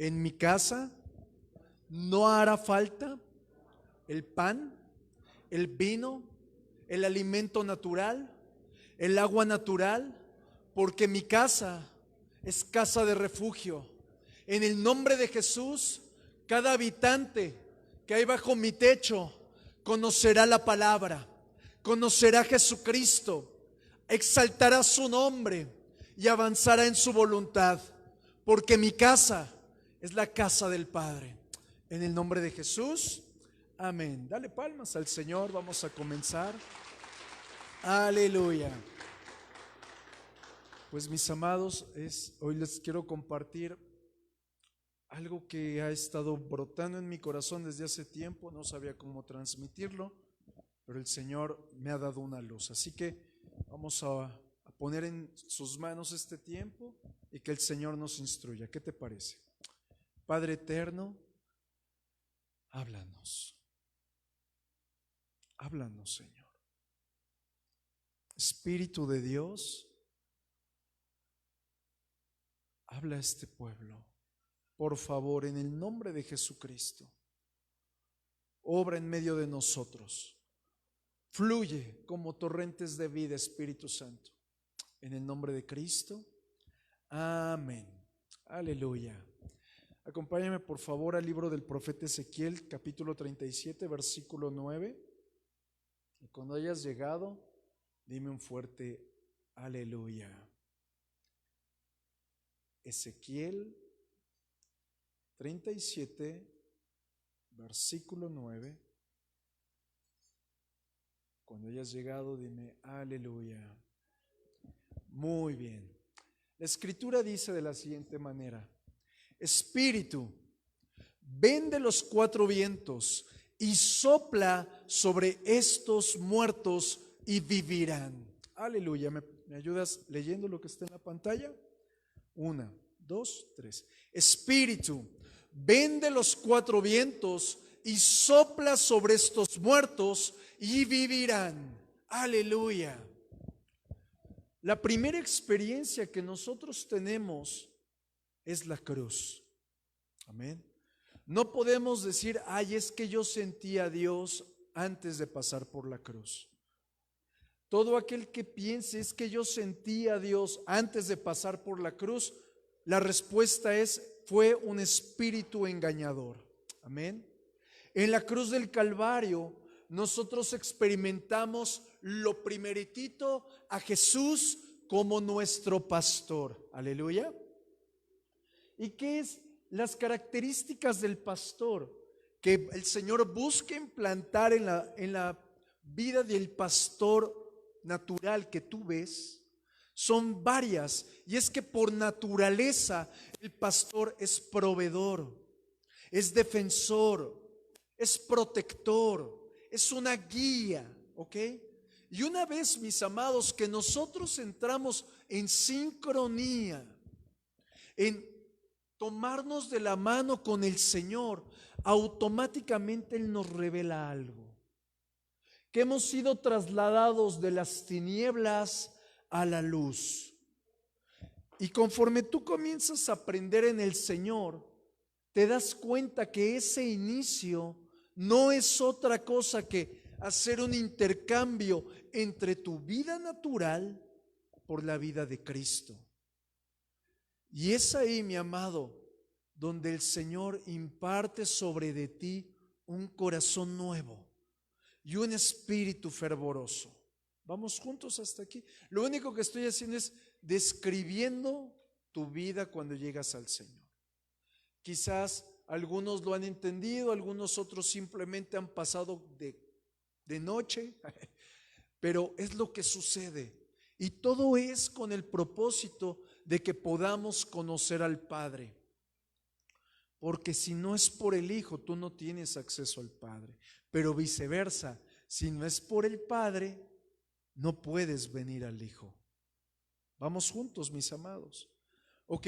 En mi casa no hará falta el pan, el vino, el alimento natural, el agua natural, porque mi casa es casa de refugio. En el nombre de Jesús, cada habitante que hay bajo mi techo conocerá la palabra, conocerá a Jesucristo, exaltará su nombre y avanzará en su voluntad, porque mi casa es la casa del Padre. En el nombre de Jesús, amén. Dale palmas al Señor, vamos a comenzar. Aleluya. Pues mis amados, hoy les quiero compartir algo que ha estado brotando en mi corazón desde hace tiempo. No sabía cómo transmitirlo, pero el Señor me ha dado una luz. Así que vamos a poner en sus manos este tiempo y que el Señor nos instruya. ¿Qué te parece? Padre eterno, háblanos. Háblanos, Señor. Espíritu de Dios, habla a este pueblo. Por favor, en el nombre de Jesucristo, obra en medio de nosotros. Fluye como torrentes de vida, Espíritu Santo. En el nombre de Cristo. Amén. Aleluya. Acompáñame por favor al libro del profeta Ezequiel, capítulo 37, versículo 9. Y cuando hayas llegado, dime un fuerte aleluya. Ezequiel 37, versículo 9. Cuando hayas llegado, dime aleluya. Muy bien. La escritura dice de la siguiente manera: Espíritu, ven de los cuatro vientos y sopla sobre estos muertos y vivirán. Aleluya. ¿Me ayudas leyendo lo que está en la pantalla? 1, 2, 3. Espíritu, ven de los cuatro vientos y sopla sobre estos muertos y vivirán. Aleluya. La primera experiencia que nosotros tenemos es la cruz. Amén. No podemos decir, ay, es que yo sentí a Dios antes de pasar por la cruz. Todo aquel que piense es que yo sentí a Dios antes de pasar por la cruz, la respuesta fue un espíritu engañador. Amén. En la cruz del Calvario nosotros experimentamos lo primeritito a Jesús como nuestro pastor. Aleluya. ¿Y qué es las características del pastor que el Señor busca implantar en la vida del pastor natural que tú ves? Son varias, y es que por naturaleza el pastor es proveedor, es defensor, es protector, es una guía, ¿ok? Y una vez, mis amados, que nosotros entramos en sincronía, en tomarnos de la mano con el Señor, automáticamente Él nos revela algo, que hemos sido trasladados de las tinieblas a la luz. Y conforme tú comienzas a aprender en el Señor, te das cuenta que ese inicio no es otra cosa que hacer un intercambio entre tu vida natural por la vida de Cristo. Y es ahí, mi amado, donde el Señor imparte sobre de ti un corazón nuevo y un espíritu fervoroso. Vamos juntos hasta aquí. Lo único que estoy haciendo es describiendo tu vida cuando llegas al Señor. Quizás algunos lo han entendido, algunos otros simplemente han pasado de noche, pero es lo que sucede. Y todo es con el propósito de que podamos conocer al Padre. Porque si no es por el Hijo, tú no tienes acceso al Padre. Pero viceversa, si no es por el Padre, no puedes venir al Hijo. Vamos juntos, mis amados. Ok,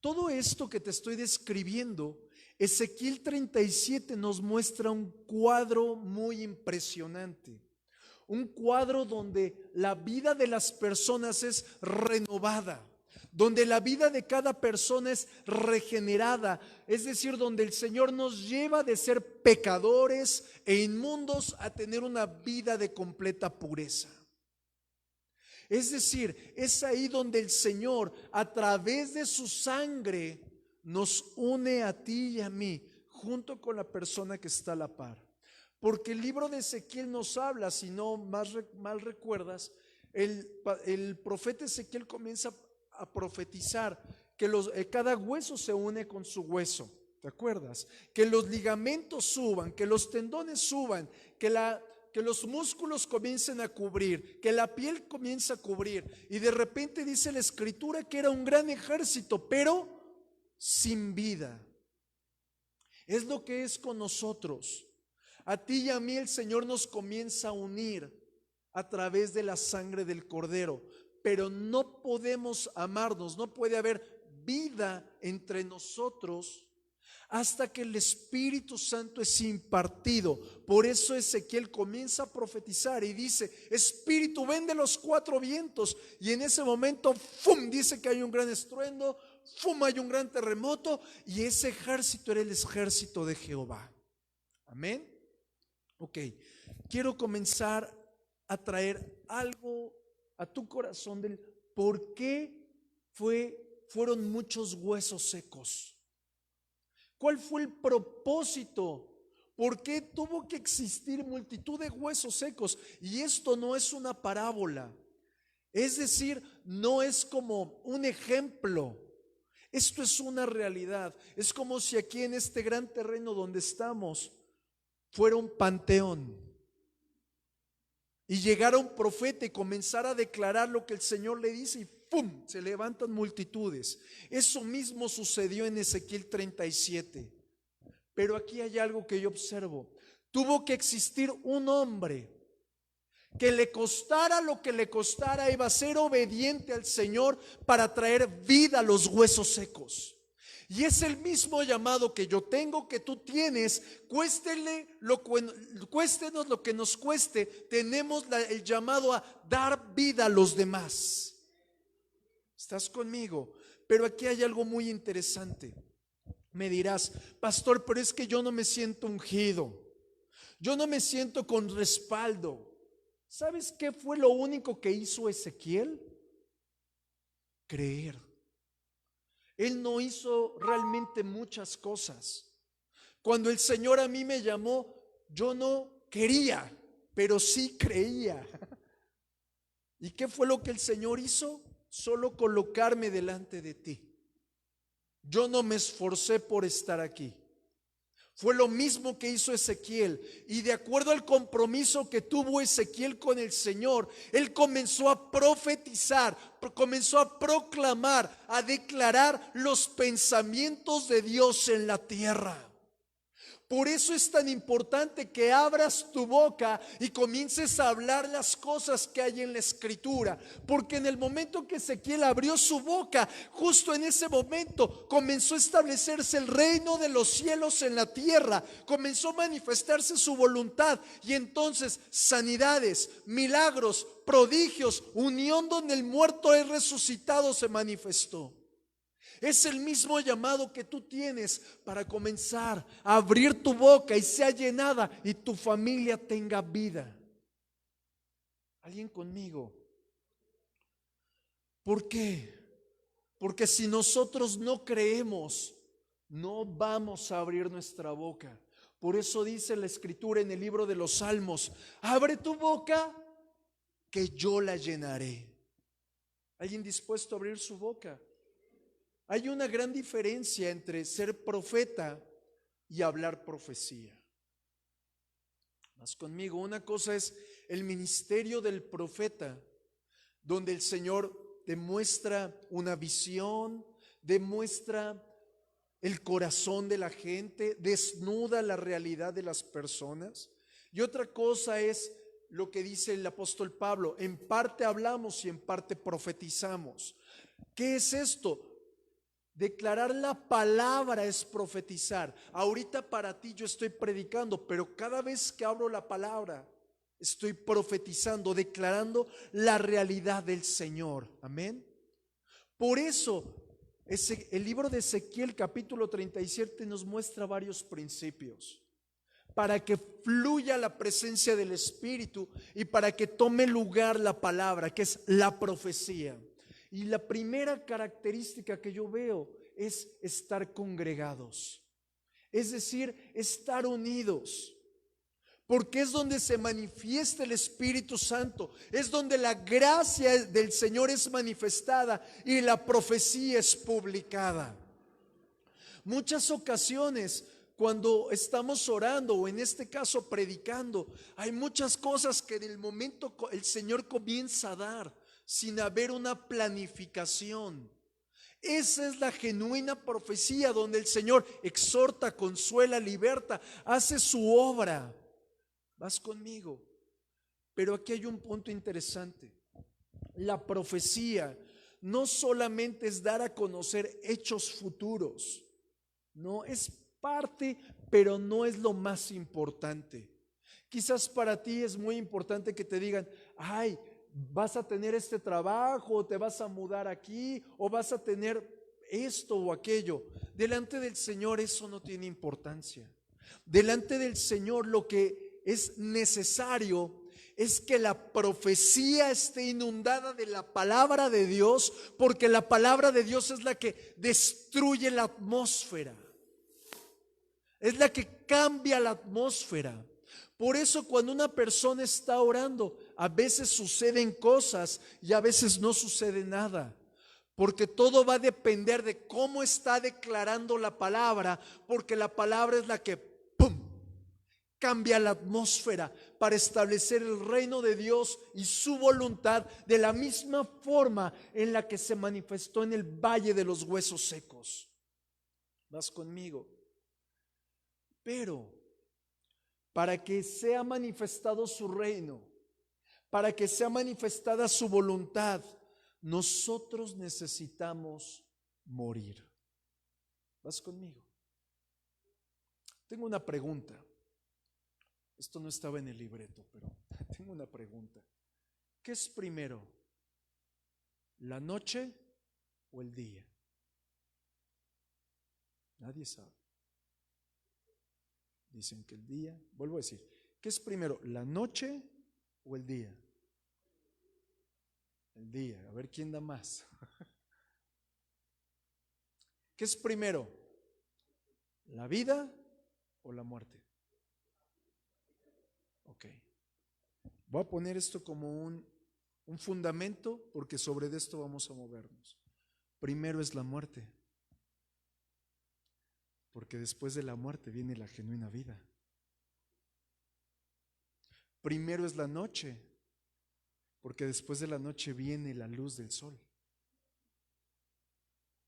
todo esto que te estoy describiendo, Ezequiel 37 nos muestra un cuadro muy impresionante. Un cuadro donde la vida de las personas es renovada, donde la vida de cada persona es regenerada, es decir, donde el Señor nos lleva de ser pecadores e inmundos a tener una vida de completa pureza. Es decir, es ahí donde el Señor, a través de su sangre, nos une a ti y a mí, junto con la persona que está a la par. Porque el libro de Ezequiel nos habla, si no mal recuerdas, el profeta Ezequiel comienza a profetizar que cada hueso se une con su hueso. ¿Te acuerdas? Que los ligamentos suban, que los tendones suban, que los músculos comiencen a cubrir, que la piel comience a cubrir. Y de repente dice la Escritura que era un gran ejército, pero sin vida. Es lo que es con nosotros. A ti y a mí el Señor nos comienza a unir a través de la sangre del Cordero, pero no podemos amarnos, no puede haber vida entre nosotros hasta que el Espíritu Santo es impartido. Por eso Ezequiel comienza a profetizar y dice: Espíritu, ven de los cuatro vientos. Y en ese momento, ¡fum!, dice que hay un gran estruendo, ¡fum!, hay un gran terremoto, y ese ejército era el ejército de Jehová. Amén. Ok, quiero comenzar a traer algo a tu corazón del por qué fueron muchos huesos secos. ¿Cuál fue el propósito? ¿Por qué tuvo que existir multitud de huesos secos? Y esto no es una parábola, es decir, no es como un ejemplo. Esto es una realidad. Es como si aquí en este gran terreno donde estamos fuera un panteón y llegara un profeta y comenzara a declarar lo que el Señor le dice, y ¡pum!, se levantan multitudes. Eso mismo sucedió en Ezequiel 37. Pero aquí hay algo que yo observo. Tuvo que existir un hombre que, le costara lo que le costara, iba a ser obediente al Señor para traer vida a los huesos secos. Y es el mismo llamado que yo tengo, que tú tienes. Cuéstenos lo que nos cueste, tenemos el llamado a dar vida a los demás. ¿Estás conmigo? Pero aquí hay algo muy interesante. Me dirás: pastor, pero es que yo no me siento ungido, yo no me siento con respaldo. ¿Sabes qué fue lo único que hizo Ezequiel? Creer. Él no hizo realmente muchas cosas. Cuando el Señor a mí me llamó, yo no quería, pero sí creía. ¿Y qué fue lo que el Señor hizo? Solo colocarme delante de ti. Yo no me esforcé por estar aquí. Fue lo mismo que hizo Ezequiel, y de acuerdo al compromiso que tuvo Ezequiel con el Señor, él comenzó a profetizar, comenzó a proclamar, a declarar los pensamientos de Dios en la tierra. Por eso es tan importante que abras tu boca y comiences a hablar las cosas que hay en la Escritura. Porque en el momento que Ezequiel abrió su boca, justo en ese momento comenzó a establecerse el reino de los cielos en la tierra. Comenzó a manifestarse su voluntad, y entonces sanidades, milagros, prodigios, unión donde el muerto es resucitado se manifestó. Es el mismo llamado que tú tienes para comenzar a abrir tu boca y sea llenada y tu familia tenga vida. ¿Alguien conmigo? ¿Por qué? Porque si nosotros no creemos, no vamos a abrir nuestra boca. Por eso dice la Escritura en el libro de los Salmos: abre tu boca que yo la llenaré. ¿Alguien dispuesto a abrir su boca? Hay una gran diferencia entre ser profeta y hablar profecía. Vas conmigo. Una cosa es el ministerio del profeta, donde el Señor demuestra una visión, demuestra el corazón de la gente, desnuda la realidad de las personas. Y otra cosa es lo que dice el apóstol Pablo: en parte hablamos y en parte profetizamos. ¿Qué es esto? Declarar la palabra es profetizar. Ahorita para ti yo estoy predicando, pero cada vez que abro la palabra estoy profetizando, declarando la realidad del Señor. Amén. Por eso, el libro de Ezequiel capítulo 37 nos muestra varios principios para que fluya la presencia del Espíritu y para que tome lugar la palabra, que es la profecía. Y la primera característica que yo veo es estar congregados, es decir, estar unidos. Porque es donde se manifiesta el Espíritu Santo, es donde la gracia del Señor es manifestada y la profecía es publicada. Muchas ocasiones cuando estamos orando o en este caso predicando, hay muchas cosas que en el momento el Señor comienza a dar sin haber una planificación. Esa es la genuina profecía donde el Señor exhorta, consuela, liberta, hace su obra. Vas conmigo. Pero aquí hay un punto interesante. La profecía no solamente es dar a conocer hechos futuros, no es parte, pero no es lo más importante. Quizás para ti es muy importante que te digan, ay, vas a tener este trabajo, o te vas a mudar aquí, o vas a tener esto o aquello. Delante del Señor eso no tiene importancia. Delante del Señor lo que es necesario es que la profecía esté inundada de la palabra de Dios, porque la palabra de Dios es la que destruye la atmósfera, es la que cambia la atmósfera. Por eso cuando una persona está orando, a veces suceden cosas y a veces no sucede nada, porque todo va a depender de cómo está declarando la palabra, porque la palabra es la que cambia la atmósfera para establecer el reino de Dios y su voluntad de la misma forma en la que se manifestó en el valle de los huesos secos. ¿Vas conmigo? Pero para que sea manifestado su reino, para que sea manifestada su voluntad, nosotros necesitamos morir. ¿Vas conmigo? Tengo una pregunta. Esto no estaba en el libreto, pero tengo una pregunta. ¿Qué es primero? ¿La noche o el día? Nadie sabe. Dicen que el día, vuelvo a decir, ¿qué es primero? ¿La noche o el día? El día, a ver quién da más. ¿Qué es primero? ¿La vida o la muerte? Ok. Voy a poner esto como un fundamento, porque sobre esto vamos a movernos. Primero es la muerte, porque después de la muerte viene la genuina vida. Primero es la noche, porque después de la noche viene la luz del sol.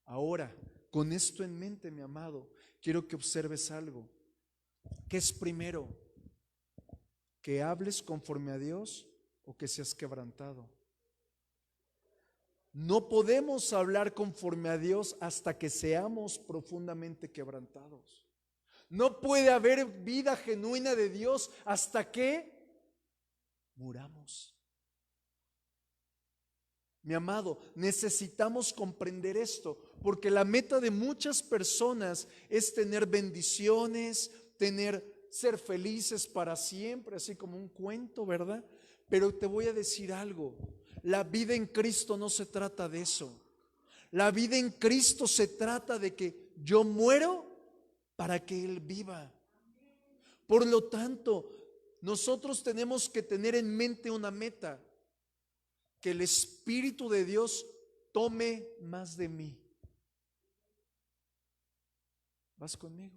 Ahora, con esto en mente, mi amado, quiero que observes algo. ¿Qué es primero? ¿Que hables conforme a Dios o que seas quebrantado? No podemos hablar conforme a Dios hasta que seamos profundamente quebrantados. No puede haber vida genuina de Dios hasta que muramos. Mi amado, necesitamos comprender esto, porque la meta de muchas personas es tener bendiciones, ser felices para siempre, así como un cuento, ¿verdad? Pero te voy a decir algo, la vida en Cristo no se trata de eso. La vida en Cristo se trata de que yo muero para que Él viva. Por lo tanto, nosotros tenemos que tener en mente una meta: que el Espíritu de Dios tome más de mí. ¿Vas conmigo?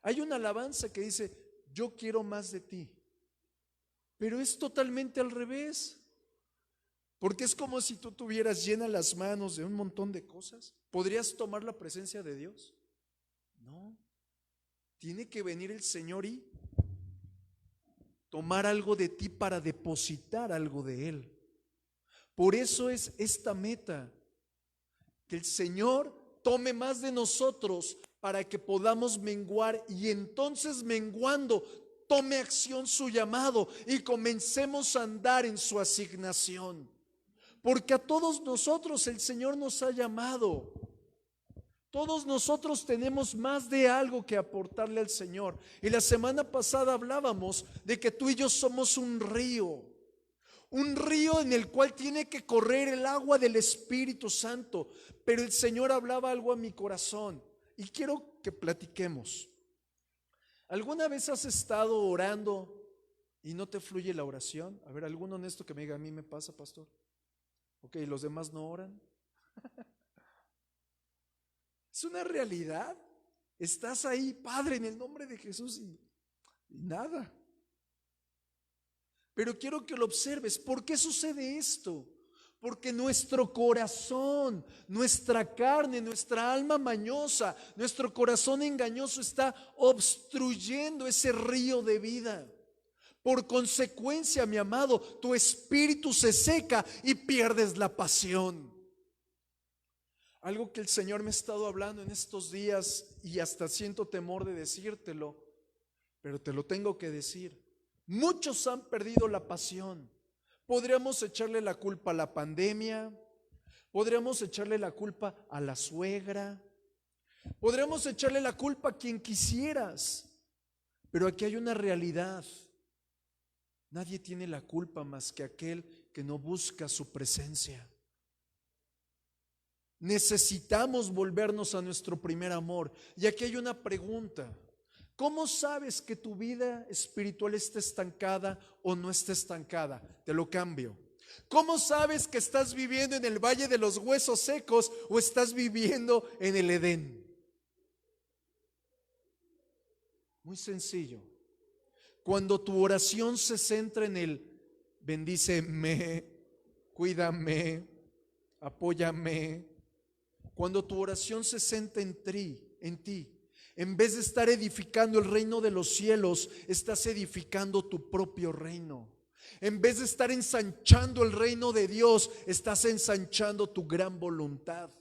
Hay una alabanza que dice, yo quiero más de ti, pero es totalmente al revés, porque es como si tú tuvieras llenas las manos de un montón de cosas. ¿Podrías tomar la presencia de Dios? No, tiene que venir el Señor y tomar algo de ti para depositar algo de Él. Por eso es esta meta, que el Señor tome más de nosotros para que podamos menguar, y entonces menguando tome acción su llamado y comencemos a andar en su asignación. porque a todos nosotros el Señor nos ha llamado. Todos nosotros tenemos más de algo que aportarle al Señor. Y la semana pasada hablábamos de que tú y yo somos un río en el cual tiene que correr el agua del Espíritu Santo. Pero el Señor hablaba algo a mi corazón y quiero que platiquemos. ¿Alguna vez has estado orando y no te fluye la oración? A ver, alguno honesto que me diga: a mí me pasa, pastor. Ok, ¿los demás no oran? Es una realidad. Estás ahí, Padre, en el nombre de Jesús, y nada. Pero quiero que lo observes. ¿Por qué sucede esto? Porque nuestro corazón, nuestra carne, nuestra alma mañosa, nuestro corazón engañoso está obstruyendo ese río de vida. Por consecuencia, mi amado, tu espíritu se seca y pierdes la pasión. Algo que el Señor me ha estado hablando en estos días, y hasta siento temor de decírtelo, pero te lo tengo que decir. Muchos han perdido la pasión. Podríamos echarle la culpa a la pandemia, podríamos echarle la culpa a la suegra, podríamos echarle la culpa a quien quisieras, pero aquí hay una realidad. Nadie tiene la culpa más que aquel que no busca su presencia. Necesitamos volvernos a nuestro primer amor. Y aquí hay una pregunta: ¿cómo sabes que tu vida espiritual está estancada o no está estancada? Te lo cambio. ¿Cómo sabes que estás viviendo en el valle de los huesos secos o estás viviendo en el Edén? Muy sencillo. Cuando tu oración se centra en el bendíceme, cuídame, apóyame. Cuando tu oración se centra en ti, en vez de estar edificando el reino de los cielos, estás edificando tu propio reino. En vez de estar ensanchando el reino de Dios, estás ensanchando tu gran voluntad.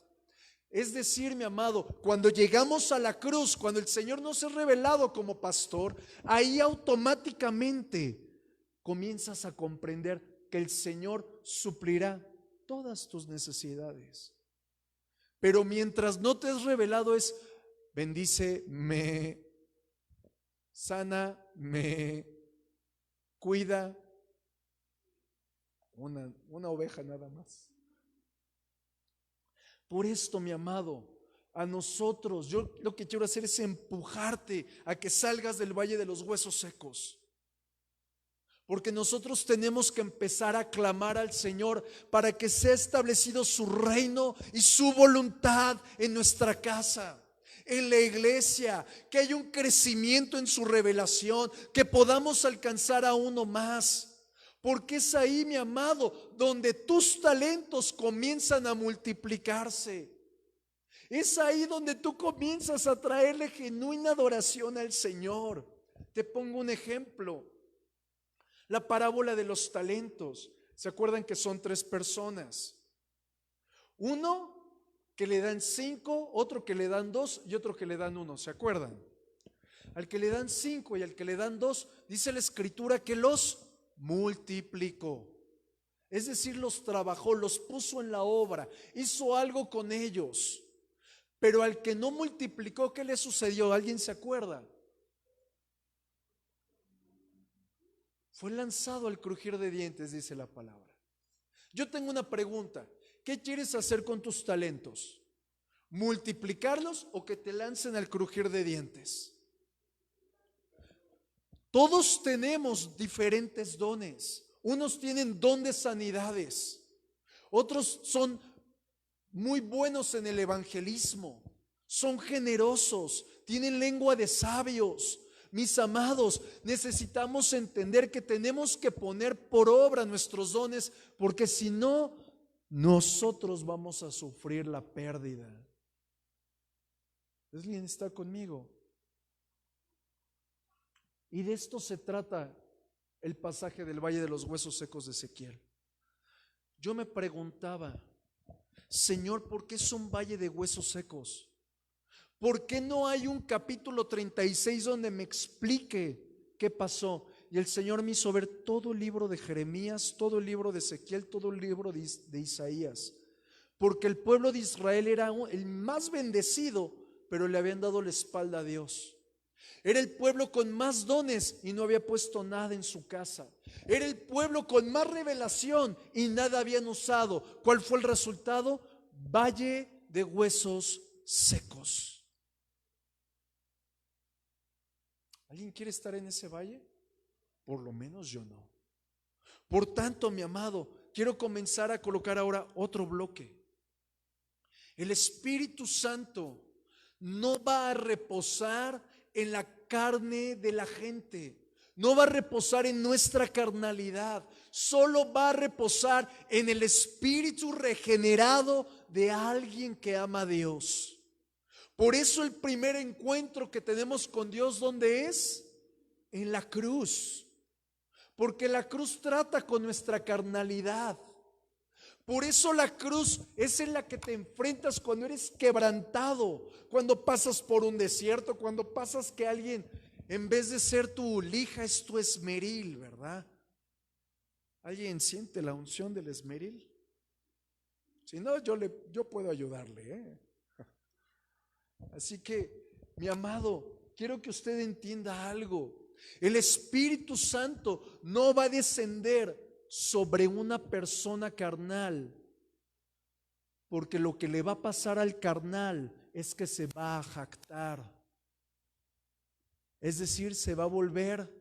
Es decir, mi amado, cuando llegamos a la cruz, cuando el Señor nos es revelado como pastor, ahí automáticamente comienzas a comprender que el Señor suplirá todas tus necesidades. Pero mientras no te es revelado es: bendíceme, sáname, cuida. Una oveja nada más. Por esto, mi amado, a nosotros, yo lo que quiero hacer es empujarte a que salgas del valle de los huesos secos. Porque nosotros tenemos que empezar a clamar al Señor para que sea establecido su reino y su voluntad en nuestra casa, en la iglesia, que haya un crecimiento en su revelación, que podamos alcanzar a uno más. Porque es ahí, mi amado, donde tus talentos comienzan a multiplicarse. Es ahí donde tú comienzas a traerle genuina adoración al Señor. Te pongo un ejemplo. La parábola de los talentos. ¿Se acuerdan que son 3 personas? Uno que le dan 5, otro que le dan 2 y otro que le dan 1. ¿Se acuerdan? Al que le dan 5 y al que le dan 2, dice la Escritura que los multiplicó. Es decir, los trabajó, los puso en la obra, hizo algo con ellos. Pero al que no multiplicó, ¿qué le sucedió? ¿Alguien se acuerda? Fue lanzado al crujir de dientes, dice la palabra. Yo tengo una pregunta: ¿qué quieres hacer con tus talentos? ¿Multiplicarlos o que te lancen al crujir de dientes? Todos tenemos diferentes dones. Unos tienen don de sanidades, otros son muy buenos en el evangelismo, son generosos, tienen lengua de sabios. Mis amados, necesitamos entender que tenemos que poner por obra nuestros dones, porque si no, nosotros vamos a sufrir la pérdida. ¿Alguien está conmigo? Y de esto se trata el pasaje del Valle de los Huesos Secos de Ezequiel. Yo me preguntaba: Señor, ¿por qué es un valle de huesos secos? ¿Por qué no hay un capítulo 36 donde me explique qué pasó? y el Señor me hizo ver todo el libro de Jeremías, todo el libro de Ezequiel, todo el libro de Isaías, porque el pueblo de Israel era el más bendecido, pero le habían dado la espalda a Dios. Era el pueblo con más dones y no había puesto nada en su casa. Era el pueblo con más revelación y nada habían usado. ¿Cuál fue el resultado? Valle de huesos secos. ¿Alguien quiere estar en ese valle? Por lo menos yo no. Por tanto, mi amado, quiero comenzar a colocar ahora otro bloque. El Espíritu Santo no va a reposar en la carne de la gente, no va a reposar en nuestra carnalidad, solo va a reposar en el espíritu regenerado de alguien que ama a Dios. Por eso el primer encuentro que tenemos con Dios, ¿dónde es? En la cruz, porque la cruz trata con nuestra carnalidad. Por eso la cruz es en la que te enfrentas cuando eres quebrantado, cuando pasas por un desierto, cuando pasas que alguien, en vez de ser tu lija, es tu esmeril, ¿verdad? ¿Alguien siente la unción del esmeril? Si no, yo puedo ayudarle, ¿eh? Así que, mi amado, quiero que usted entienda algo. El Espíritu Santo no va a descender sobre una persona carnal, porque lo que le va a pasar al carnal es que se va a jactar, es decir, se va a volver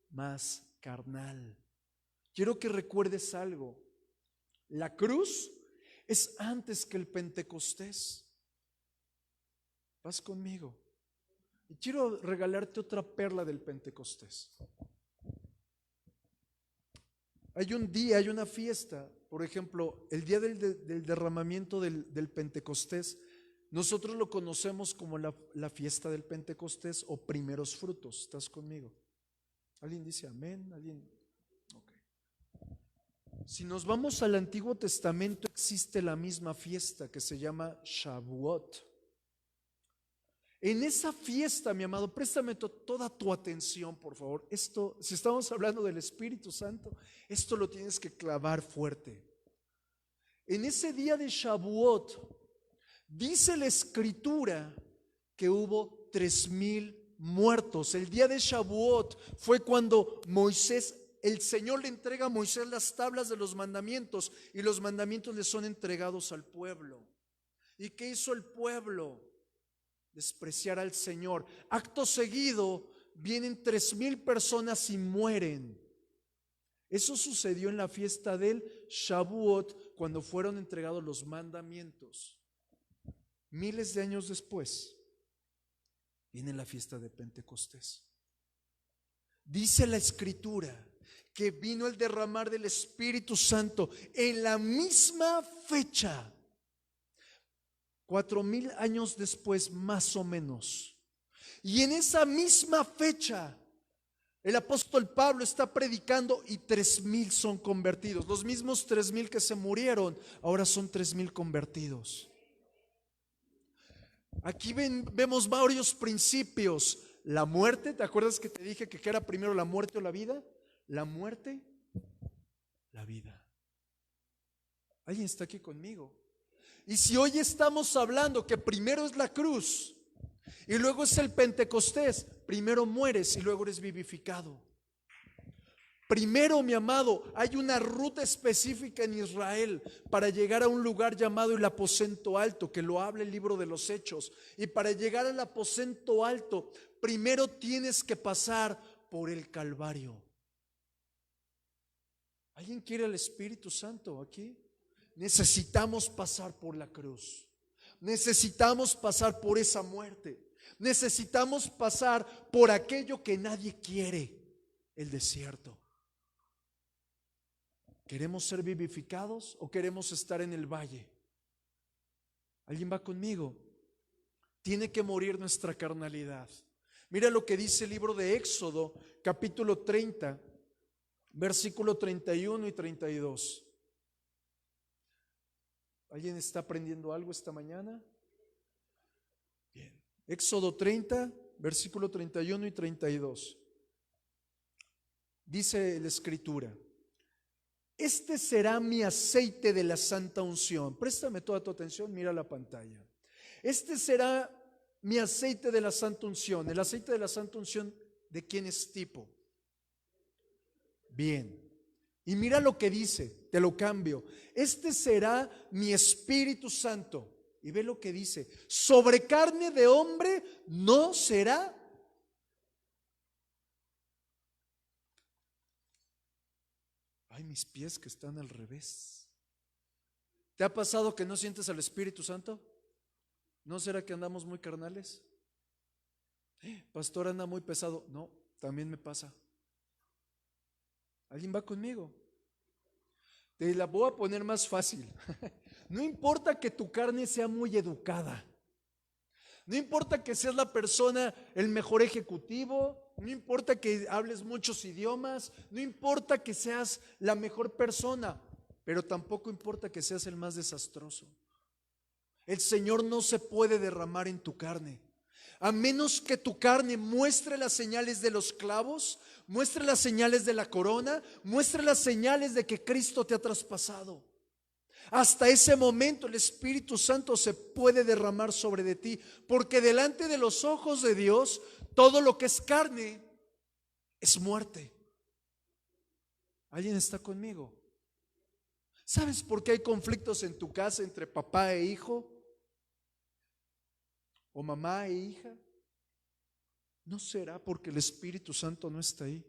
más carnal. Quiero que recuerdes algo: la cruz es antes que el Pentecostés. ¿Vas conmigo? Y quiero regalarte otra perla del Pentecostés. Hay un día, hay una fiesta, por ejemplo, el día del derramamiento del Pentecostés. Nosotros lo conocemos como la fiesta del Pentecostés o primeros frutos. ¿Estás conmigo? ¿Alguien dice amén? ¿Alguien? Okay. Si nos vamos al Antiguo Testamento, existe la misma fiesta que se llama Shavuot. En esa fiesta, mi amado, préstame toda tu atención, por favor. Esto, si estamos hablando del Espíritu Santo, esto lo tienes que clavar fuerte. En ese día de Shavuot, dice la Escritura que hubo 3,000 muertos. El día de Shavuot fue cuando el Señor le entrega a Moisés las tablas de los mandamientos y los mandamientos le son entregados al pueblo. ¿Y qué hizo el pueblo? Despreciar al Señor. Acto seguido vienen 3,000 personas y mueren. Eso sucedió en la fiesta del Shavuot, cuando fueron entregados los mandamientos. Miles de años después viene la fiesta de Pentecostés. Dice la Escritura que vino el derramar del Espíritu Santo en la misma fecha, 4,000 años después, más o menos. Y en esa misma fecha, el apóstol Pablo está predicando y 3,000 son convertidos. Los mismos 3,000 que se murieron, ahora son 3,000 convertidos. Aquí vemos varios principios. La muerte, ¿te acuerdas que te dije que era primero la muerte o la vida? La muerte, la vida. ¿Alguien está aquí conmigo? Y si hoy estamos hablando que primero es la cruz y luego es el Pentecostés, primero mueres y luego eres vivificado. Primero, mi amado, hay una ruta específica en Israel para llegar a un lugar llamado el aposento alto, que lo habla el libro de los Hechos. Y para llegar al aposento alto, primero tienes que pasar por el Calvario. ¿Alguien quiere el Espíritu Santo aquí? Necesitamos pasar por la cruz. Necesitamos pasar por esa muerte. Necesitamos pasar por aquello que nadie quiere, el desierto. ¿Queremos ser vivificados o queremos estar en el valle? ¿Alguien va conmigo? Tiene que morir nuestra carnalidad. Mira lo que dice el libro de Éxodo, capítulo 30, versículo 31 y 32. ¿Alguien está aprendiendo algo esta mañana? Bien. Éxodo 30, versículo 31 y 32. dice la Escritura, este será mi aceite de la santa unción. Préstame toda tu atención, mira la pantalla. Este será mi aceite de la santa unción. El aceite de la santa unción, ¿de quién es tipo? Bien. Y mira lo que dice, te lo cambio. Este será mi Espíritu Santo. Y ve lo que dice, sobre carne de hombre no será. Ay, mis pies que están al revés. ¿Te ha pasado que no sientes al Espíritu Santo? ¿No será que andamos muy carnales? Pastor, anda muy pesado. No, también me pasa. ¿Alguien va conmigo? Te la voy a poner más fácil. No importa que tu carne sea muy educada. No importa que seas la persona, el mejor ejecutivo. No importa que hables muchos idiomas. No importa que seas la mejor persona. Pero tampoco importa que seas el más desastroso. El Señor no se puede derramar en tu carne. A menos que tu carne muestre las señales de los clavos, muestre las señales de la corona, muestre las señales de que Cristo te ha traspasado. Hasta ese momento el Espíritu Santo se puede derramar sobre de ti, porque delante de los ojos de Dios, todo lo que es carne es muerte. ¿Alguien está conmigo? ¿Sabes por qué hay conflictos en tu casa entre papá e hijo? ¿O mamá e hija? ¿No será porque el Espíritu Santo no está ahí?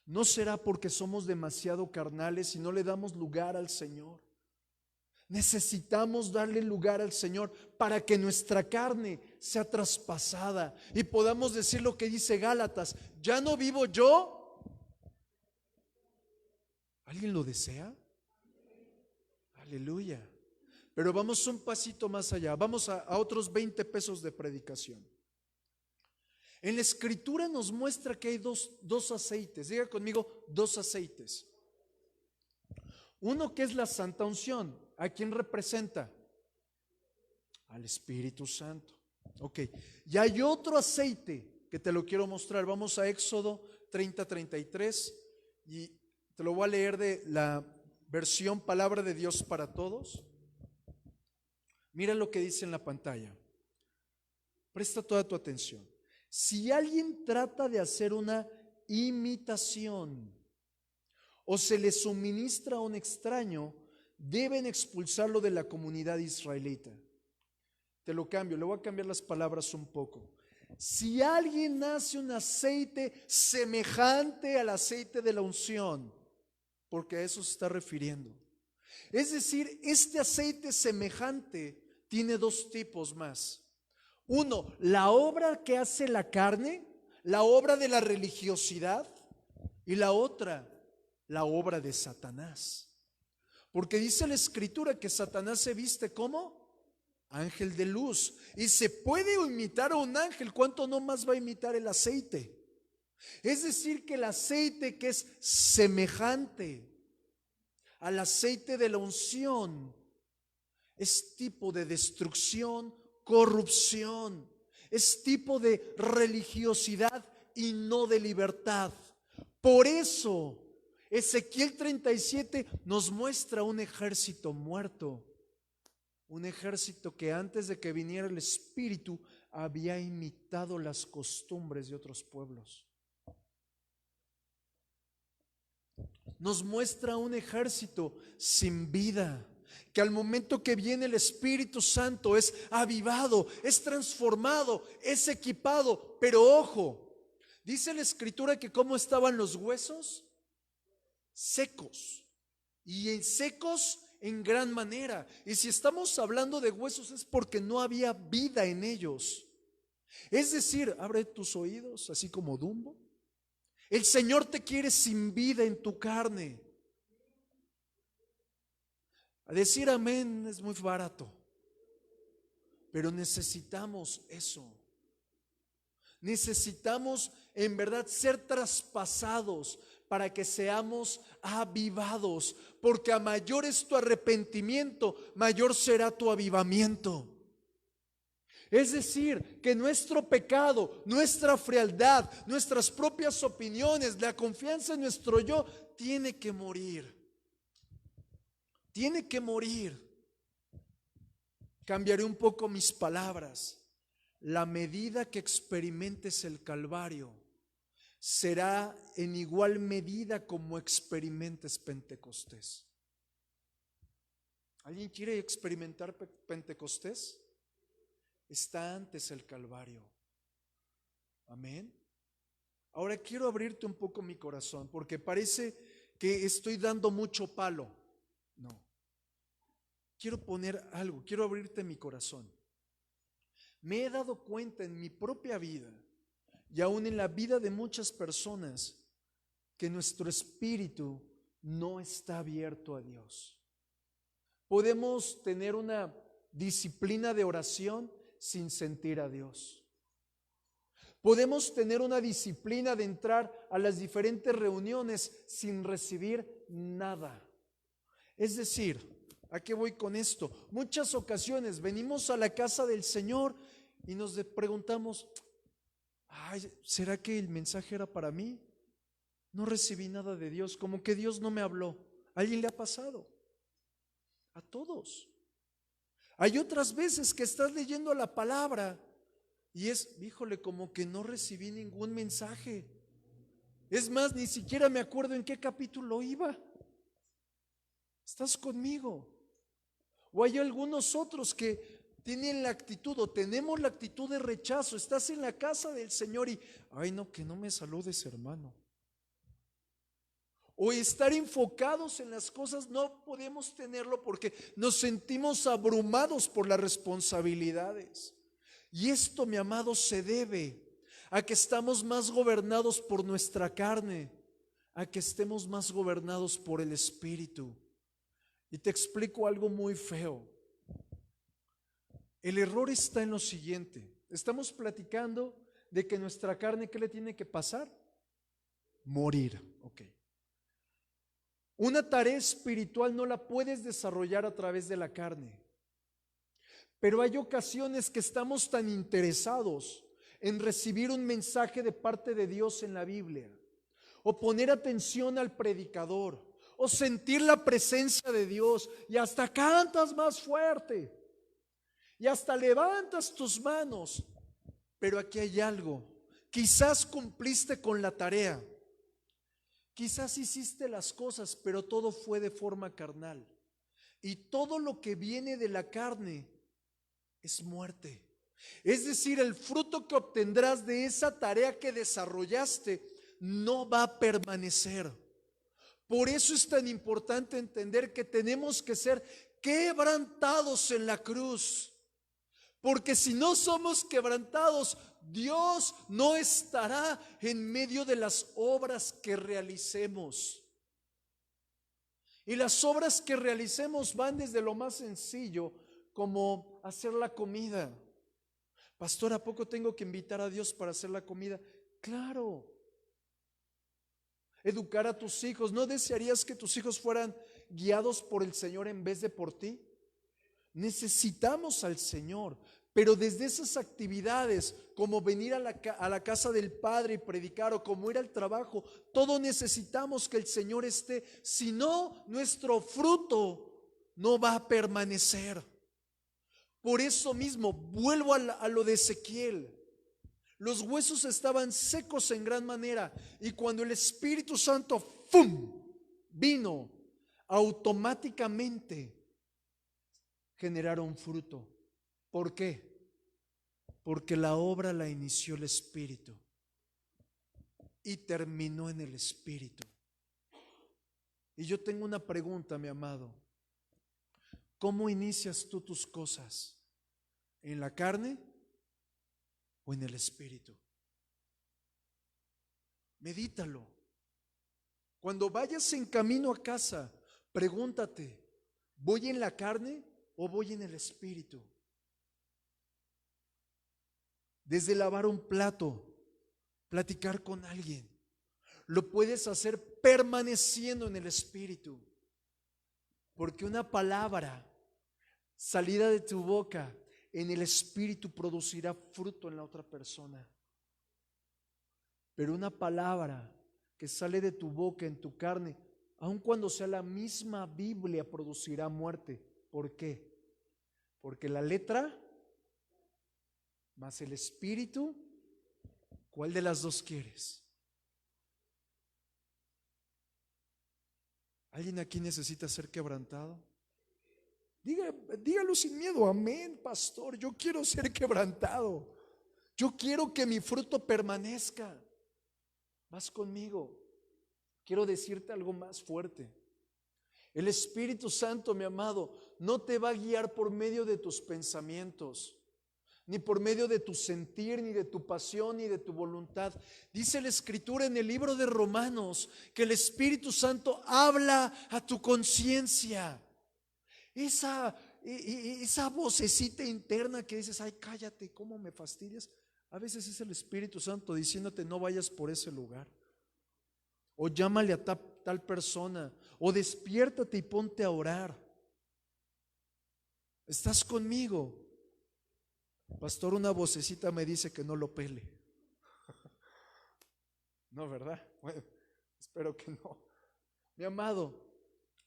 ¿No será porque somos demasiado carnales y no le damos lugar al Señor? Necesitamos darle lugar al Señor para que nuestra carne sea traspasada y podamos decir lo que dice Gálatas: ya no vivo yo. ¿Alguien lo desea? Aleluya. Pero vamos un pasito más allá, vamos a otros 20 pesos de predicación. En la Escritura nos muestra que hay dos aceites. Diga conmigo, dos aceites. Uno que es la santa unción. ¿A quién representa? Al Espíritu Santo. Ok. Y hay otro aceite que te lo quiero mostrar. Vamos a Éxodo 30:33 y te lo voy a leer de la versión Palabra de Dios para Todos. Mira lo que dice en la pantalla. Presta toda tu atención. Si alguien trata de hacer una imitación o se le suministra a un extraño, deben expulsarlo de la comunidad israelita. Te lo cambio, le voy a cambiar las palabras un poco. Si alguien hace un aceite semejante al aceite de la unción, porque a eso se está refiriendo. Es decir, este aceite semejante tiene dos tipos más. Uno, la obra que hace la carne, la obra de la religiosidad, y la otra, la obra de Satanás. Porque dice la Escritura que Satanás se viste como ángel de luz y se puede imitar a un ángel. ¿Cuánto no más va a imitar el aceite? Es decir, que el aceite que es semejante al aceite de la unción es tipo de destrucción, corrupción, es tipo de religiosidad y no de libertad. Por eso Ezequiel 37 nos muestra un ejército muerto, un ejército que antes de que viniera el Espíritu había imitado las costumbres de otros pueblos. Nos muestra un ejército sin vida, que al momento que viene el Espíritu Santo es avivado, es transformado, es equipado. Pero ojo, dice la Escritura que cómo estaban los huesos, secos, y secos en gran manera. Y si estamos hablando de huesos es porque no había vida en ellos. Es decir, abre tus oídos, así como Dumbo. El Señor te quiere sin vida en tu carne. A decir amén es muy barato, pero necesitamos eso. Necesitamos en verdad ser traspasados para que seamos avivados, porque a mayor es tu arrepentimiento, mayor será tu avivamiento. Es decir, que nuestro pecado, nuestra frialdad, nuestras propias opiniones, la confianza en nuestro yo, tiene que morir. Tiene que morir. Cambiaré un poco mis palabras. La medida que experimentes el Calvario será en igual medida como experimentes Pentecostés. ¿Alguien quiere experimentar Pentecostés? Está antes el Calvario. Amén. Ahora quiero abrirte un poco mi corazón, porque parece que estoy dando mucho palo. No. Quiero poner algo, quiero abrirte mi corazón. Me he dado cuenta en mi propia vida y aún en la vida de muchas personas que nuestro espíritu no está abierto a Dios. Podemos tener una disciplina de oración sin sentir a Dios. Podemos tener una disciplina de entrar a las diferentes reuniones sin recibir nada. Es decir, ¿a qué voy con esto? Muchas ocasiones venimos a la casa del Señor y nos preguntamos, ay, ¿será que el mensaje era para mí? No recibí nada de Dios, como que Dios no me habló. ¿A alguien le ha pasado? A todos. Hay otras veces que estás leyendo la palabra y híjole, como que no recibí ningún mensaje. Es más, ni siquiera me acuerdo en qué capítulo iba. ¿Estás conmigo? O hay algunos otros que tienen la actitud o tenemos la actitud de rechazo. Estás en la casa del Señor y, ay no, que no me saludes, hermano. O estar enfocados en las cosas, no podemos tenerlo porque nos sentimos abrumados por las responsabilidades. Y esto, mi amado, se debe a que estamos más gobernados por nuestra carne, a que estemos más gobernados por el Espíritu. Y te explico algo muy feo. El error está en lo siguiente. Estamos platicando de que nuestra carne, ¿qué le tiene que pasar? Morir. Ok. Una tarea espiritual no la puedes desarrollar a través de la carne. Pero hay ocasiones que estamos tan interesados en recibir un mensaje de parte de Dios en la Biblia, o poner atención al predicador, o sentir la presencia de Dios, y hasta cantas más fuerte, y hasta levantas tus manos. Pero aquí hay algo. Quizás cumpliste con la tarea. Quizás hiciste las cosas, pero todo fue de forma carnal. Y todo lo que viene de la carne es muerte. Es decir, el fruto que obtendrás de esa tarea que desarrollaste no va a permanecer. Por eso es tan importante entender que tenemos que ser quebrantados en la cruz. Porque si no somos quebrantados, Dios no estará en medio de las obras que realicemos. Y las obras que realicemos van desde lo más sencillo, como hacer la comida. Pastor, ¿a poco tengo que invitar a Dios para hacer la comida? Claro. Educar a tus hijos. ¿No desearías que tus hijos fueran guiados por el Señor en vez de por ti? Necesitamos al Señor, pero desde esas actividades, como venir a la casa del Padre y predicar, o como ir al trabajo, todo necesitamos que el Señor esté. Si no, nuestro fruto no va a permanecer. Por eso mismo, vuelvo a lo de Ezequiel. Los huesos estaban secos en gran manera, y cuando el Espíritu Santo ¡fum!, vino, automáticamente generaron fruto. ¿Por qué? Porque la obra la inició el Espíritu y terminó en el Espíritu. Y yo tengo una pregunta, mi amado. ¿Cómo inicias tú tus cosas? ¿En la carne o en el Espíritu? Medítalo. Cuando vayas en camino a casa, pregúntate, ¿voy en la carne o voy en el Espíritu? Desde lavar un plato, platicar con alguien, lo puedes hacer permaneciendo en el Espíritu. Porque una palabra salida de tu boca en el espíritu producirá fruto en la otra persona. Pero una palabra que sale de tu boca en tu carne, aun cuando sea la misma Biblia, producirá muerte. ¿Por qué? Porque la letra más el espíritu, ¿cuál de las dos quieres? ¿Alguien aquí necesita ser quebrantado? Dígalo sin miedo, amén, pastor. Yo quiero ser quebrantado. Yo quiero que mi fruto permanezca. Vas conmigo. Quiero decirte algo más fuerte. El Espíritu Santo, mi amado, no te va a guiar por medio de tus pensamientos, ni por medio de tu sentir, ni de tu pasión, ni de tu voluntad. Dice la Escritura en el libro de Romanos que el Espíritu Santo habla a tu conciencia. Esa vocecita interna que dices, ay, cállate, ¿cómo me fastidias? A veces es el Espíritu Santo diciéndote, no vayas por ese lugar. O llámale a tal persona, o despiértate y ponte a orar. ¿Estás conmigo? Pastor, una vocecita me dice que no lo pele. No, ¿verdad? Bueno, espero que no. Mi amado,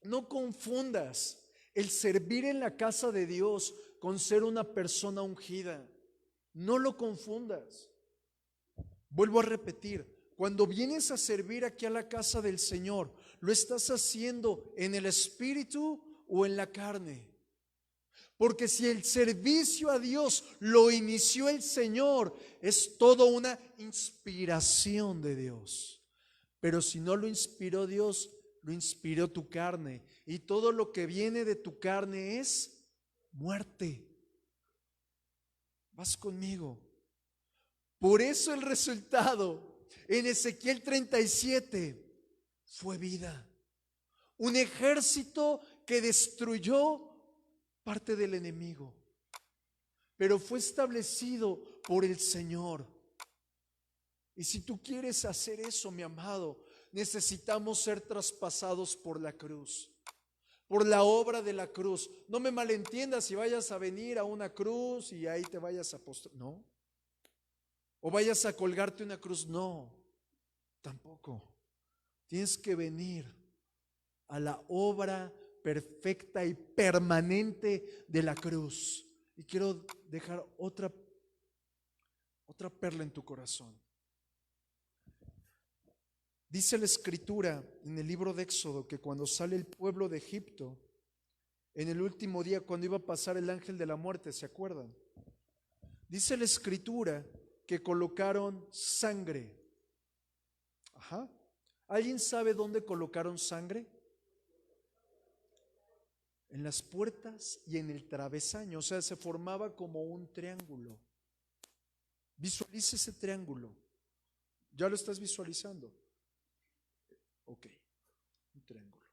no confundas el servir en la casa de Dios con ser una persona ungida. No lo confundas. Vuelvo a repetir, cuando vienes a servir aquí a la casa del Señor, ¿lo estás haciendo en el espíritu o en la carne? Porque si el servicio a Dios lo inició el Señor, es toda una inspiración de Dios. Pero si no lo inspiró Dios, lo inspiró tu carne. Y todo lo que viene de tu carne es muerte. Vas conmigo. Por eso el resultado en Ezequiel 37 fue vida. Un ejército que destruyó parte del enemigo, pero fue establecido por el Señor. Y si tú quieres hacer eso, mi amado, necesitamos ser traspasados por la cruz, por la obra de la cruz. No me malentiendas si vayas a venir a una cruz y ahí te vayas a postrar, no. O vayas a colgarte una cruz, no, tampoco. Tienes que venir a la obra perfecta y permanente de la cruz. Y quiero dejar otra perla en tu corazón. Dice la Escritura en el libro de Éxodo que cuando sale el pueblo de Egipto, en el último día, cuando iba a pasar el ángel de la muerte, ¿se acuerdan? Dice la Escritura que colocaron sangre. Ajá. ¿Alguien sabe dónde colocaron sangre? En las puertas y en el travesaño. O sea, se formaba como un triángulo. Visualiza ese triángulo. ¿Ya lo estás visualizando? Ok, un triángulo.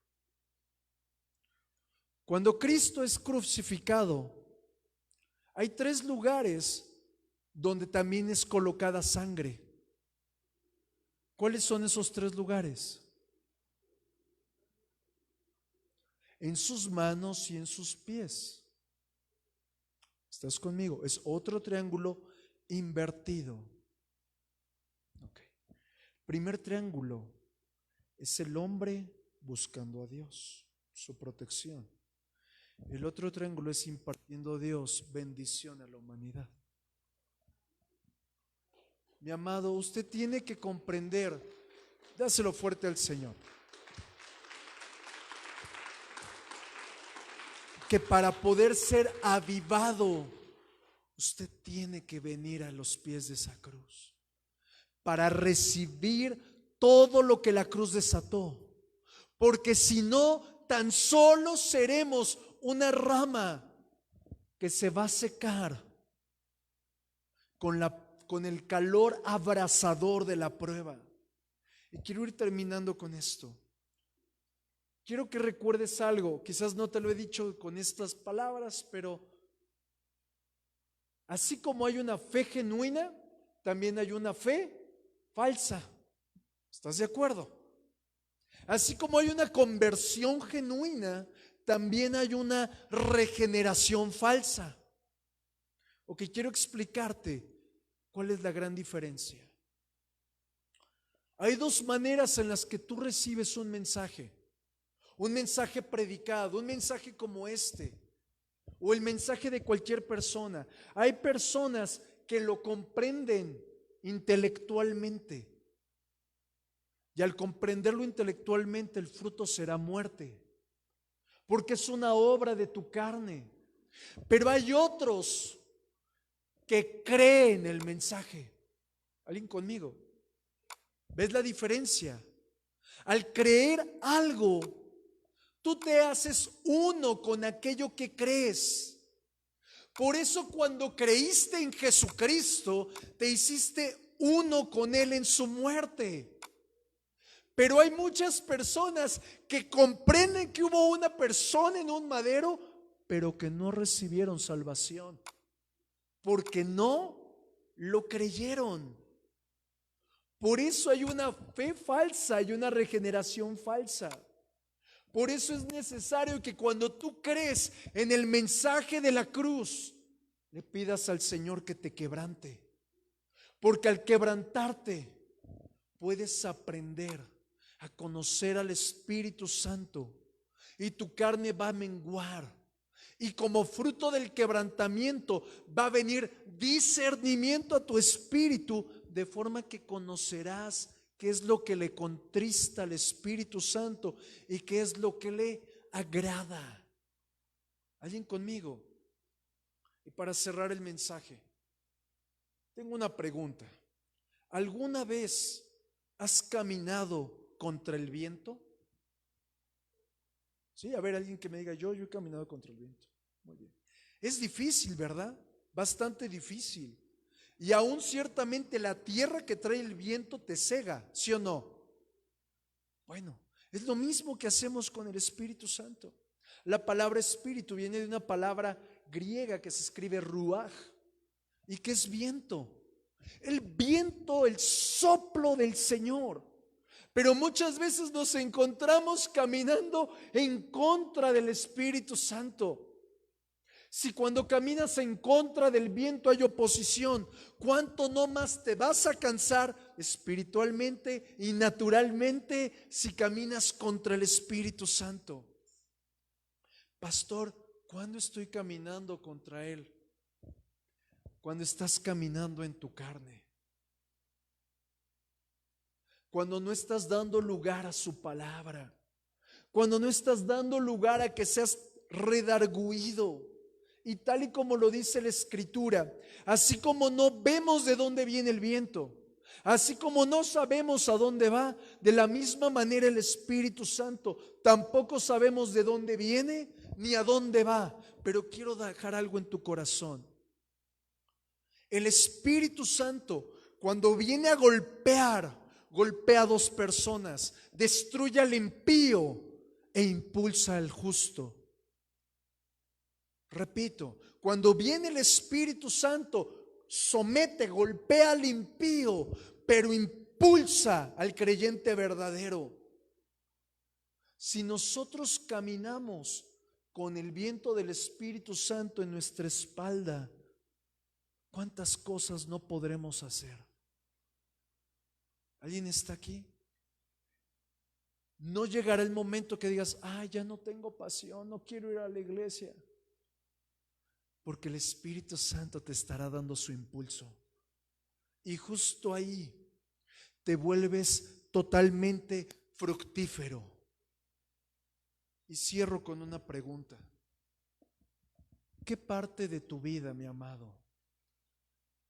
Cuando Cristo es crucificado, hay 3 lugares donde también es colocada sangre. ¿Cuáles son esos 3 lugares? En sus manos y en sus pies. ¿Estás conmigo? Es otro triángulo invertido. Okay. Primer triángulo es el hombre buscando a Dios, su protección. El otro triángulo es impartiendo a Dios bendición a la humanidad. Mi amado, usted tiene que comprender, dáselo fuerte al Señor, que para poder ser avivado, usted tiene que venir a los pies de esa cruz para recibir todo lo que la cruz desató. Porque si no, tan solo seremos una rama que se va a secar con el calor abrasador de la prueba. Y quiero ir terminando con esto. Quiero que recuerdes algo, quizás no te lo he dicho con estas palabras, pero así como hay una fe genuina, también hay una fe falsa. ¿Estás de acuerdo? Así como hay una conversión genuina, también hay una regeneración falsa. Ok, quiero explicarte cuál es la gran diferencia. Hay dos maneras en las que tú recibes un mensaje predicado, un mensaje como este, o el mensaje de cualquier persona. Hay personas que lo comprenden intelectualmente, y al comprenderlo intelectualmente el fruto será muerte, porque es una obra de tu carne. Pero hay otros que creen el mensaje. ¿Alguien conmigo? ¿Ves la diferencia? Al creer algo, tú te haces uno con aquello que crees. Por eso cuando creíste en Jesucristo, te hiciste uno con Él en su muerte. Pero hay muchas personas que comprenden que hubo una persona en un madero, pero que no recibieron salvación, porque no lo creyeron. Por eso hay una fe falsa y una regeneración falsa. Por eso es necesario que cuando tú crees en el mensaje de la cruz, le pidas al Señor que te quebrante. Porque al quebrantarte, puedes aprender a conocer al Espíritu Santo y tu carne va a menguar. Y como fruto del quebrantamiento va a venir discernimiento a tu espíritu, de forma que conocerás qué es lo que le contrista al Espíritu Santo y qué es lo que le agrada. ¿Alguien conmigo? Y para cerrar el mensaje, tengo una pregunta. ¿Alguna vez has caminado contra el viento? Sí, a ver, alguien que me diga, yo he caminado contra el viento. Muy bien. Es difícil, ¿verdad? Bastante difícil. Y aún ciertamente la tierra que trae el viento te cega, ¿sí o no? Bueno, es lo mismo que hacemos con el Espíritu Santo. La palabra espíritu viene de una palabra griega que se escribe ruaj y que es viento. El viento, el soplo del Señor. Pero muchas veces nos encontramos caminando en contra del Espíritu Santo. Si cuando caminas en contra del viento hay oposición, ¿cuánto no más te vas a cansar espiritualmente y naturalmente si caminas contra el Espíritu Santo? Pastor, ¿cuándo estoy caminando contra Él? Cuando estás caminando en tu carne. Cuando no estás dando lugar a su palabra. Cuando no estás dando lugar a que seas redarguido. Y tal y como lo dice la Escritura, así como no vemos de dónde viene el viento, así como no sabemos a dónde va, de la misma manera el Espíritu Santo tampoco sabemos de dónde viene ni a dónde va. Pero quiero dejar algo en tu corazón. El Espíritu Santo, cuando viene a golpea a dos personas, destruye al impío e impulsa al justo. Repito, cuando viene el Espíritu Santo, somete, golpea al impío, pero impulsa al creyente verdadero. Si nosotros caminamos con el viento del Espíritu Santo en nuestra espalda, ¿cuántas cosas no podremos hacer? ¿Alguien está aquí? No llegará el momento que digas, ya no tengo pasión, no quiero ir a la iglesia. Porque el Espíritu Santo te estará dando su impulso. Y justo ahí te vuelves totalmente fructífero. Y cierro con una pregunta. ¿Qué parte de tu vida, mi amado,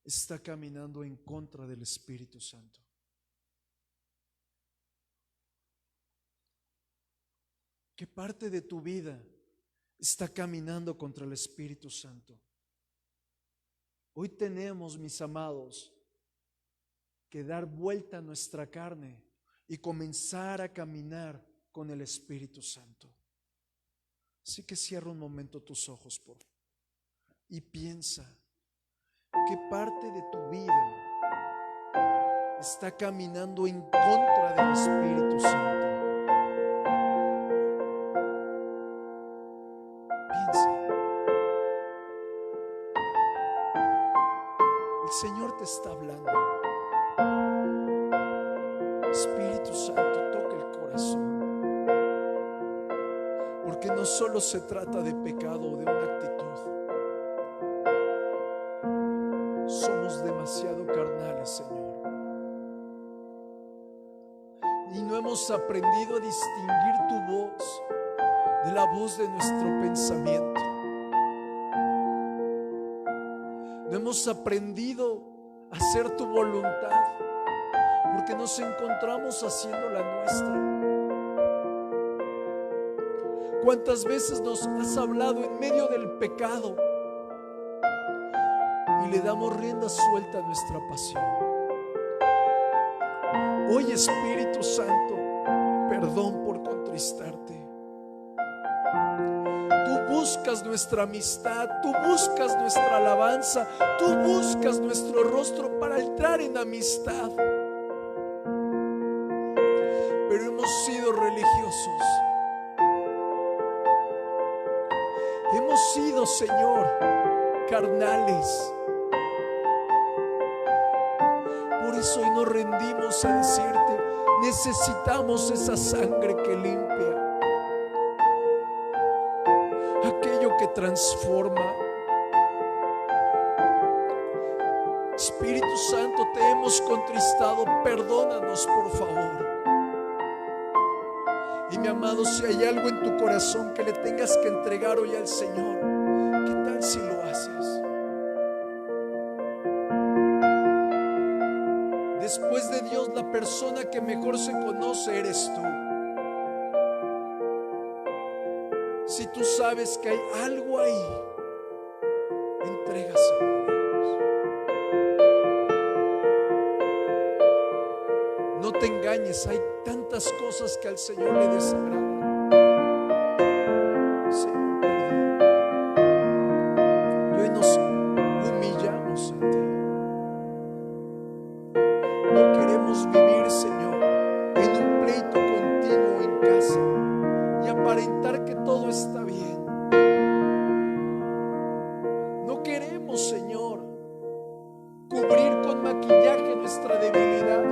está caminando en contra del Espíritu Santo? ¿Qué parte de tu vida está caminando contra el Espíritu Santo? Hoy tenemos, mis amados, que dar vuelta a nuestra carne y comenzar a caminar con el Espíritu Santo. Así que cierra un momento tus ojos, por favor, y piensa, ¿qué parte de tu vida está caminando en contra del Espíritu Santo? Piensa. hablando. Espíritu Santo, toca el corazón, porque no solo se trata de pecado o de una actitud. Somos demasiado carnales, Señor, y no hemos aprendido a distinguir tu voz de la voz de nuestro pensamiento. No hemos aprendido a hacer tu voluntad, porque nos encontramos haciendo la nuestra. ¿Cuántas veces nos has hablado en medio del pecado y le damos rienda suelta a nuestra pasión? Hoy, Espíritu Santo, perdón por contristarte. Tú buscas nuestra amistad, tú buscas nuestra alabanza, tú buscas nuestro rostro para entrar en amistad. Pero hemos sido religiosos. Hemos sido, Señor, carnales. Por eso hoy nos rendimos a decirte: necesitamos esa sangre que limpia, aquello que transforma. Espíritu Santo, te hemos contristado, perdónanos, por favor. Y mi amado, si hay algo en tu corazón que le tengas que entregar hoy al Señor, ¿qué tal si lo haces? Después de Dios, la persona que mejor se conoce eres tú. Si tú sabes que hay algo ahí, entrégaselo a Dios. No te engañes, hay tantas cosas que al Señor le desagradan. Señor, perdón. Y hoy nos humillamos a ti. No queremos vivir, Señor, en un pleito continuo en casa y aparentar que todo está bien. No queremos, Señor, cubrir con maquillaje nuestra debilidad.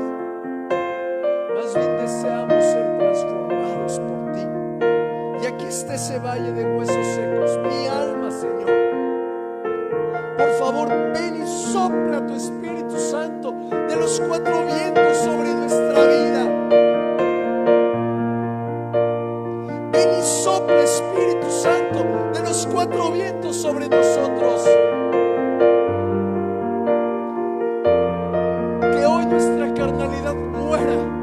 Más bien deseamos ser transformados por ti. Y aquí está ese valle de huesos secos, mi alma, Señor. Por favor, ven y sopla tu Espíritu Santo de los cuatro vientos sobre nuestra vida. Ven y sopla, Espíritu Santo, de los cuatro vientos sobre nosotros. Que hoy nuestra carnalidad muera.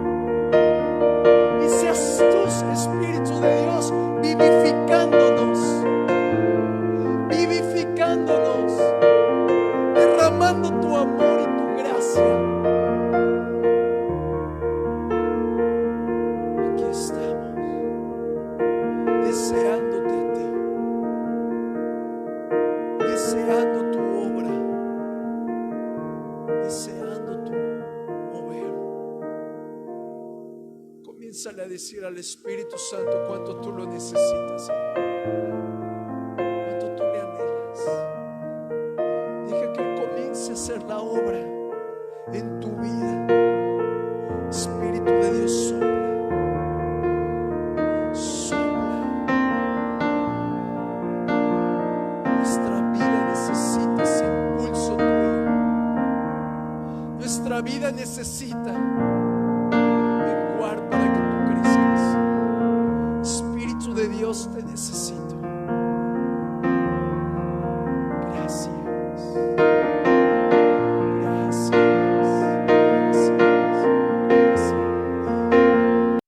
Espíritu de Dios, vivificándonos, derramando tu amor y tu gracia. Aquí estamos, deseándote a ti, deseando tu obra, deseando tu mover. Comiénzale a decir al Espíritu Santo cuánto tú lo necesitas, cuánto tú le anhelas. Deja que Él comience a hacer la obra en tu vida. Espíritu de Dios, sopla, sopla. Nuestra vida necesita ese impulso tuyo. Nuestra vida necesita menguar para que tú crezcas. Espíritu de Dios, te necesito.